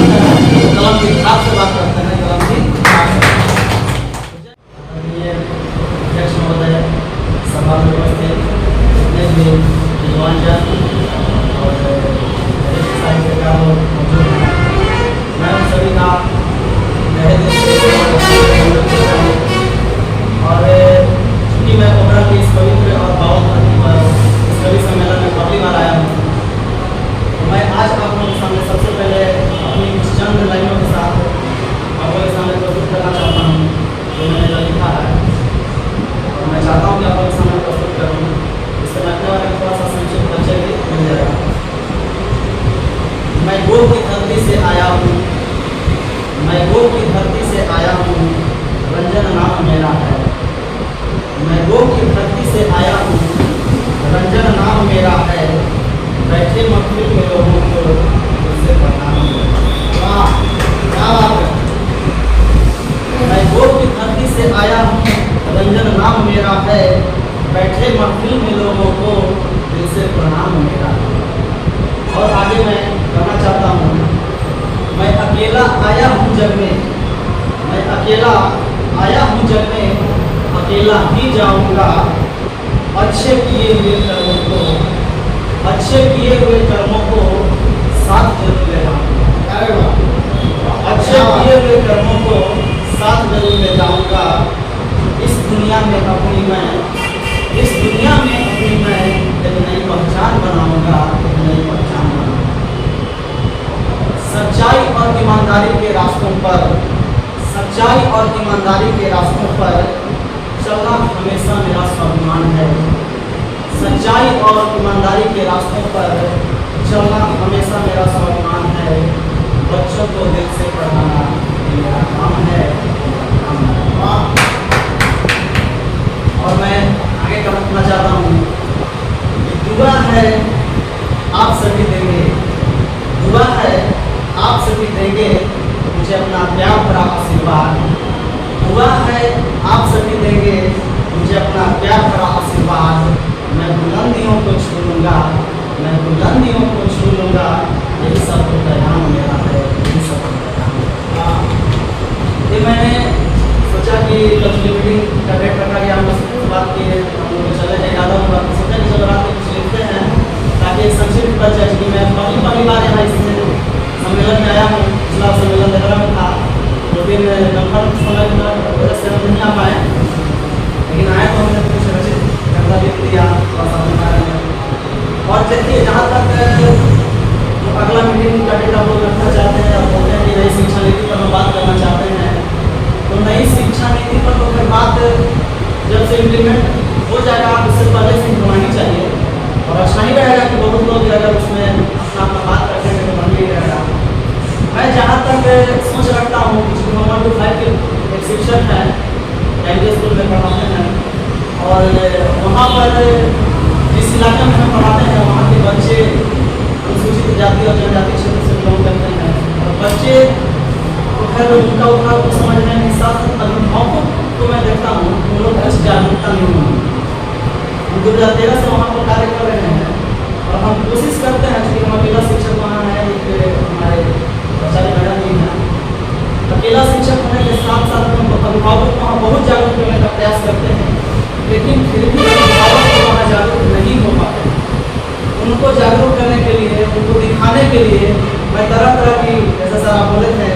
करते हैं, कलम की धार से बात करते हैं, कलम की धार से। आदरणीय अध्यक्ष महोदय, सभा में उपस्थित जितने भी विद्वानजन और साहित्यकार लोग मौजूद हैं, मैं उन सभी का तहे दिल से और चूँकि मैं कोबरा के इस पवित्र और पावन धरती पर इस कवि सम्मेलन में पहली बार आया हूँ, तो मैं आज आप लोगों के सामने सबसे पहले अपनी कुछ चंद लाइनों के साथ आप लोगों के सामने प्रस्तुत करना चाहता हूँ जो मैंने लिखा है। और मैं चाहता हूँ कि आप लोगों के सामने प्रस्तुत करूँ, इससे लगने वाले थोड़ा सा संक्षिप्त परिचय भी मिल जाएगा। मैं गोल की धरती से आया हूँ, मैं गोल की धरती से आया हूँ, रंजन नाम मेरा है। मैं गोल की धरती से आया हूँ, रंजन नाम मेरा है। बैठे महफिल में लोगों को उससे प्रणाम। वाह, क्या बात है। मैं गोल की धरती से आया हूँ, रंजन नाम मेरा है। बैठे महफिल में लोगों को दिल से प्रणाम मेरा है। और आगे मैं कहना चाहता हूँ, मैं अकेला आया हूँ जग में, मैं अकेला आया हूँ जग में, अकेला ही जाऊँगा। अच्छे किए हुए कर्मों को, अच्छे किए हुए कर्मों को साथ जरूर ले जाऊँगा। अच्छे किए हुए कर्मों को साथ जरूर ले जाऊँगा। इस दुनिया में अपनी मैं, इस दुनिया में अपनी मैं एक नई पहचान बनाऊँगा, एक नई पहचान बनाऊँगा। सच्चाई और ईमानदारी के रास्तों पर, सच्चाई और ईमानदारी के रास्तों पर चलना हमेशा मेरा स्वाभिमान है। सच्चाई और ईमानदारी के रास्तों पर चलना हमेशा मेरा स्वाभिमान है। बच्चों को दिल से पढ़ाना मेरा काम है। और मैं आगे कहना चाहता हूँ, दुआ है आप सभी देंगे, दुआ है आप सभी देंगे मुझे अपना प्यार भरा आशीर्वाद। दुआ है आप सभी देंगे मुझे अपना प्यार भरा आशीर्वाद। मैं बुलंदियों को छू लूँगा, मैं बुलंदियों को छू लूँगा। यही सब पैगाम मेरा है, यही सब पैगाम। ये मैंने सोचा कि लक्ष्मी मीटिंग का डेट रखा गया, हम लोग बात की हम लोग चले हैं ज़्यादा बात सोचा कि चलो रात में कुछ लिखते हैं ताकि संक्षिप्त परिचय कि मैं पहली बार यहाँ इस सम्मेलन में आया हूँ। पिछला सम्मेलन देहरा में था, दो दिन कंफर्म समय की वजह से हम नहीं आ पाए, लेकिन आए तो हमने कुछ रचित कविता लिख दिया और सामने बारे में। और देखिए, जहाँ तक जो अगला मीटिंग का डेट हम लोग रखना चाहते हैं और बोलते हैं कि नई शिक्षा नीति पर हम बात करना चाहते हैं, तो नई शिक्षा नीति पर तो फिर बात जब से इम्प्लीमेंट हो जाएगा उससे पहले से होनी चाहिए। और अच्छा ही रहेगा कि बहुत लोग अगर उसमें अपना बात रखेंगे तो बन ही रहेगा। मैं जहाँ तक सोच रखता हूँ कि चूँकि नंबर 25 के एक शिक्षक हैं, प्राइमरी स्कूल में पढ़ाते हैं, और वहाँ पर जिस इलाके में हम पढ़ाते हैं वहाँ के बच्चे अनुसूचित जाति और जनजाति क्षेत्र से बिलोंग करते हैं। और बच्चे तो खैर उनका उतना कुछ समझने के साथ अभिभावकों को मैं देखता हूँ उन लोग कुछ जागरूकता नहीं हुई। हम 2013 से वहाँ पर कार्य कर रहे हैं और हम कोशिश करते हैं, चूँकि हम अकेला शिक्षक वहाँ है, एक हमारे आचार्य मैडम जी हैं, अकेला शिक्षक होने के साथ साथ हम अभिभावकों को वहाँ बहुत जागरूक करने का प्रयास करते हैं, लेकिन फिर भी अभिभावक को वहाँ जागरूक नहीं हो पाते। उनको जागरूक करने के लिए, उनको दिखाने के लिए मैं तरह तरह की, जैसा सर आप बोले थे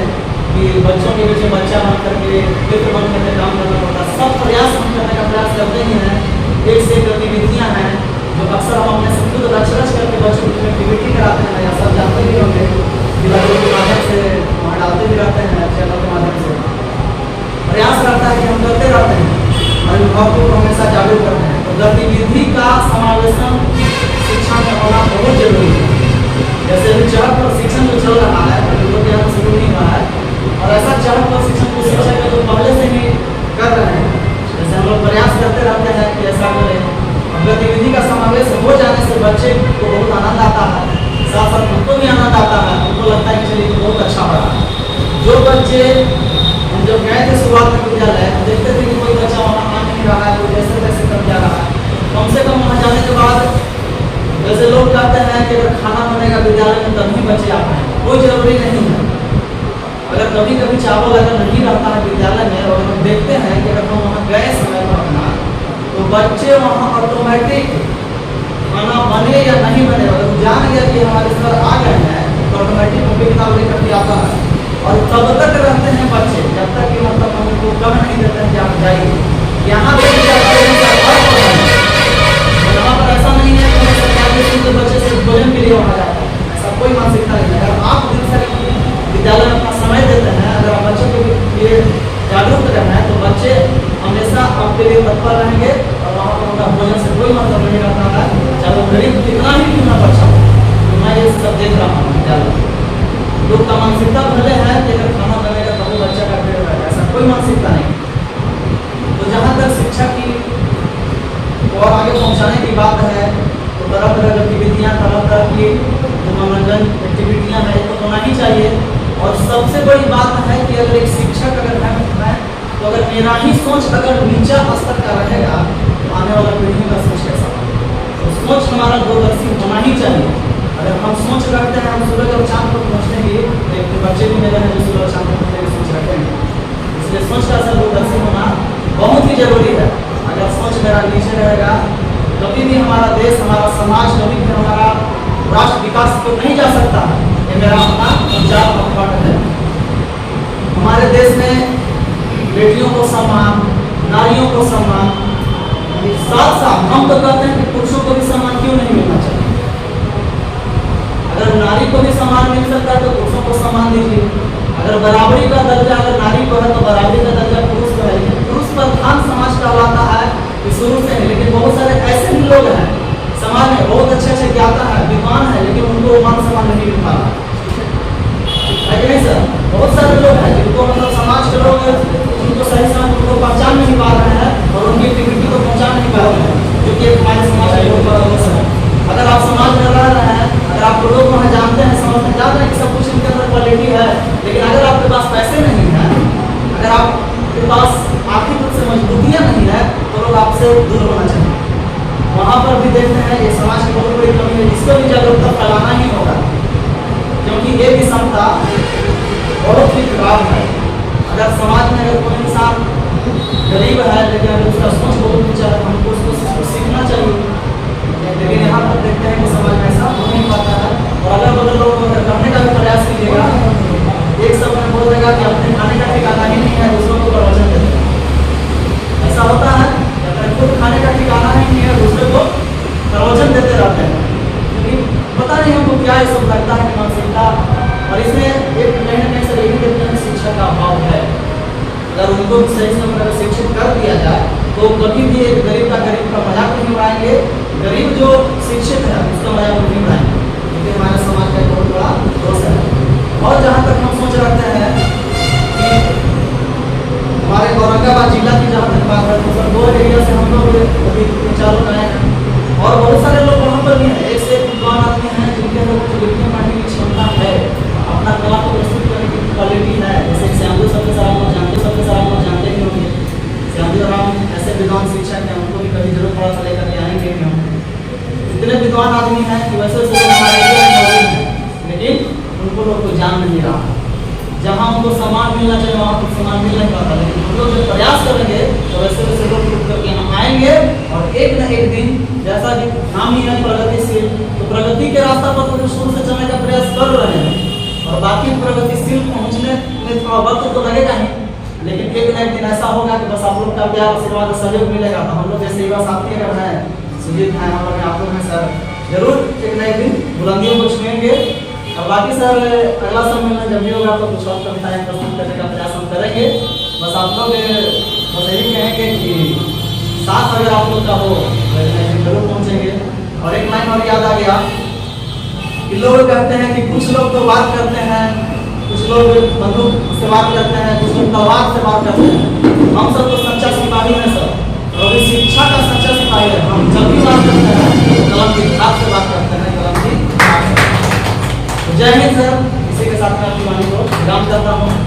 कि बच्चों के पीछे बच्चा बन करके मित्र बन करके काम करना पड़ता है, सब प्रयास हम करने का प्रयास करते ही हैं। एक से गतिविधियाँ हैं जो अक्सर हम अपने से खुद रच करके बच्चों की एक्टिविटी कराते हैं, या सब जानते भी होंगे, विद्यालयों के माध्यम से वहाँ डालते भी रहते हैं, चैनल के माध्यम से प्रयास रहता है कि हम करते रहते हैं, अभिभावकों को हमेशा जागरूक करते हैं। तो गतिविधि का समावेशन शिक्षा में होना बहुत जरूरी है। जैसे अभी चरण पर शिक्षण जो चल रहा है, लोग यहाँ शुरू नहीं हुआ है, और ऐसा चरण पर शिक्षण को शिक्षक के लोग पहले से ही कर रहे हैं। जैसे हम लोग प्रयास करते रहते हैं कि ऐसा करें, गतिविधि का समावेश हो जाने से बच्चे को बहुत आनंद आता है, साथ साथ उनको भी आनंद आता है। उनको लगता है कि चलिए तो बहुत अच्छा पढ़ा। जो बच्चे हम जब गए थे शुरुआत में विद्यालय, देखते थे कि कोई बच्चा वहाँ आ नहीं रहा है, कोई जैसे तैसे कर जा रहा है, कम से कम वहाँ जाने के बाद जैसे लोग कहते हैं कि अगर खाना बनेगा विद्यालय में तभी बच्चे आ पाएंगे, कोई जरूरी नहीं है। अगर कभी कभी चावल अगर नहीं रहता है विद्यालय में और हम देखते हैं कि अगर हम वहाँ गए समय पर अपना, तो बच्चे वहाँ ऑटोमेटिक खाना बने या नहीं बने, अगर जान गया कि हमारे सर आ गए हैं तो ऑटोमेटिक कॉपी किताब लेकर के आता है। और तब तक रहते हैं बच्चे जब तक कि मतलब हम उनको कम नहीं देते हैं कि आप जाइए। यहाँ पे यहाँ पर ऐसा नहीं है कि सरकारी स्कूल के बच्चे सिर्फ भोजन के लिए वहाँ जाते हैं, ऐसा कोई मानसिकता नहीं है। अगर आप दिन से विद्यालय में अपना समय देते हैं, अगर आप बच्चों के लिए जागरूक रहना है तो बच्चे हमेशा आपके लिए तत्पर रहेंगे और वहाँ पर उनका भोजन से कोई मतलब नहीं रहता है, चाहे वो गरीब कितना ही क्यों ना बच्चा हो। तो मैं ये सब देख रहा हूँ विद्यालय लोग का मानसिकता भले है कि अगर खाना बनेगा तो वो बच्चा का पेट भरेगा, ऐसा कोई मानसिकता नहीं। तो जहाँ तक शिक्षा की और आगे पहुँचाने की बात है तो तरह तरह की गतिविधियाँ, तरह तरह की मनोरंजन एक्टिविटियाँ हैं तो होना ही चाहिए। और सबसे बड़ी बात है कि अगर एक शिक्षक अगर है तो अगर मेरा ही सोच अगर नीचा स्तर का रहेगा तो आने वाला पीढ़ी का सोच कैसा होगा। तो सोच हमारा दूरदर्शी होना ही चाहिए। अगर हम सोच रखते हैं हम सूरज और चांद पर पहुँचने की, एक बच्चे भी मेरे हैं जो सूरज और चांद पर पहुँचने की सोच रखते हैं, इसलिए सोच का असर दूरदर्शी होना बहुत ही जरूरी है। अगर सोच मेरा नीचे रहेगा कभी भी हमारा देश, हमारा समाज, कभी भी हमारा राष्ट्र विकास को नहीं जा सकता। ये मेरा अपना विचार और है। हमारे देश में बेटियों को सम्मान, नारियों को सम्मान, साथ साथ हम तो कहते हैं कि पुरुषों को भी सम्मान क्यों नहीं मिलना चाहिए। अगर नारी को भी सम्मान मिल सकता है तो पुरुषों को सम्मान दीजिए। अगर बराबरी का दर्जा अगर नारी को है तो बराबरी का दर्जा पुरुष को है। लेकिन पुरुष प्रधान समाज कहलाता है कि शुरू से है, लेकिन बहुत सारे ऐसे भी लोग हैं समाज में बहुत अच्छे अच्छे ज्ञाता है, विद्वान है, लेकिन उनको मान सम्मान नहीं मिल पा रहा है कि नहीं सर। बहुत सारे लोग हैं जिनको मतलब समाज के लोग उनको सही समय उनको पहचान नहीं पा रहे हैं और उनकी एक्टिविटी को पहचान नहीं पा रहे हैं, जो कि हमारे समाज के लोग है। अगर आप समाज में रह रहे हैं, अगर आप लोग वहाँ जानते हैं, समझ में जानते हैं कि सब कुछ इनके अंदर क्वालिटी है, लेकिन अगर आपके पास पैसे नहीं है, अगर आपके पास आर्थिक रूप से मजबूतियाँ नहीं है तो लोग आपसे दूर होना चाहिए। वहाँ पर भी देखते हैं ये समाज की बहुत बड़ी कमी है, जिसको भी जागरूकता फैलाना ही होगा, क्योंकि ये विषमता बहुत ही खराब है। अगर समाज में अगर कोई इंसान गरीब है लेकिन अगर उसका सोच बहुत ऊंचा है, हमको उसको सीखना चाहिए। लेकिन यहाँ पर देखते हैं कि समाज में ऐसा हो नहीं पाता है। और अगर बदल लोग करने का भी प्रयास कीजिएगा, एक समय बोल देगा कि अपने खाने का ठिकाना ही नहीं है, दूसरों को प्रवचन दे देगा। ऐसा होता है खुद खाने का ठिकाना ही नहीं है, दूसरे को प्रवचन देते रहते हैं। लेकिन पता नहीं हमको क्या ये सब लगता है कि मानसिकता, और इसमें एक कहीं ना कहीं से यही देखते हैं शिक्षा का अभाव है। अगर उनको सही समय पर शिक्षित कर दिया जाए तो कभी भी एक गरीब का मजाक नहीं उड़ाएंगे, गरीब जो शिक्षित है उसका मजाक नहीं उड़ाएंगे, क्योंकि हमारे समाज का एक बहुत बड़ा दोष है। और जहाँ तक हम सोच रखते हैं कि हमारे औरंगाबाद जिला की जहाँ तक बात है तो सर 2 एरिया से हम लोग अभी चालू आए हैं और बहुत सारे लोग वहाँ पर भी हैं। एक से एक विद्वान आदमी हैं जिनके अंदर कुछ लिखने पढ़ने की क्षमता है, अपना कला को प्रस्तुत करने की क्वालिटी है। जैसे श्यामदेव सत्यसाराम लोग जानते ही होंगे। श्यामदेव राम ऐसे विद्वान शिक्षक हैं, उनको भी कभी जरूर थोड़ा सा लेकर के आएंगे हम। इतने विद्वान आदमी हैं कि वैसे हमारे एरिया में मौजूद हैं, लेकिन उनको लोग को जान नहीं रहा। जहाँ उनको सम्मान मिलना चाहिए वहाँ पर सम्मान मिल नहीं पाता। लेकिन हम लोग जब प्रयास करेंगे तो वैसे वैसे लोग रुक करके यहाँ आएंगे और एक न एक दिन, जैसा कि नाम ही है प्रगतिशील, तो प्रगति के रास्ता पर तो शुरू से चलने का प्रयास कर रहे हैं और बाकी प्रगतिशील पहुँचने में थोड़ा वक्त तो लगेगा ही, लेकिन एक न एक दिन ऐसा होगा कि बस आप लोग का प्यार, आशीर्वाद, सहयोग मिलेगा। तो हम लोग जैसे युवा साथी अगर हैं, सुजीत हैं, हम लोग आप लोग हैं सर, जरूर एक न एक दिन बुलंदियों को छुएंगे। और बाकी सर अगला सम्मेलन जब भी होगा तो कुछ और कविताएं प्रस्तुत करने का प्रयास हम करेंगे। बस आप लोग बस यही कहेंगे कि साथ अगर आप लोग का हो तो जरूर पहुँचेंगे। और एक लाइन और याद आ गया कि लोग कहते हैं कि कुछ लोग तो बात करते हैं, कुछ लोग बंदूक से बात करते हैं, कुछ लोग तलवार से बात करते हैं। हम सब तो सच्चा सिपाही हैं सर, और अभी शिक्षा का सच्चा सिपाही है। हम जब भी बात करते हैं कलम की धाक से बात करते हैं, कलम की धाक से। जय हिंद सर। इसी के साथ मैं अपनी वाणी को विराम करता हूँ।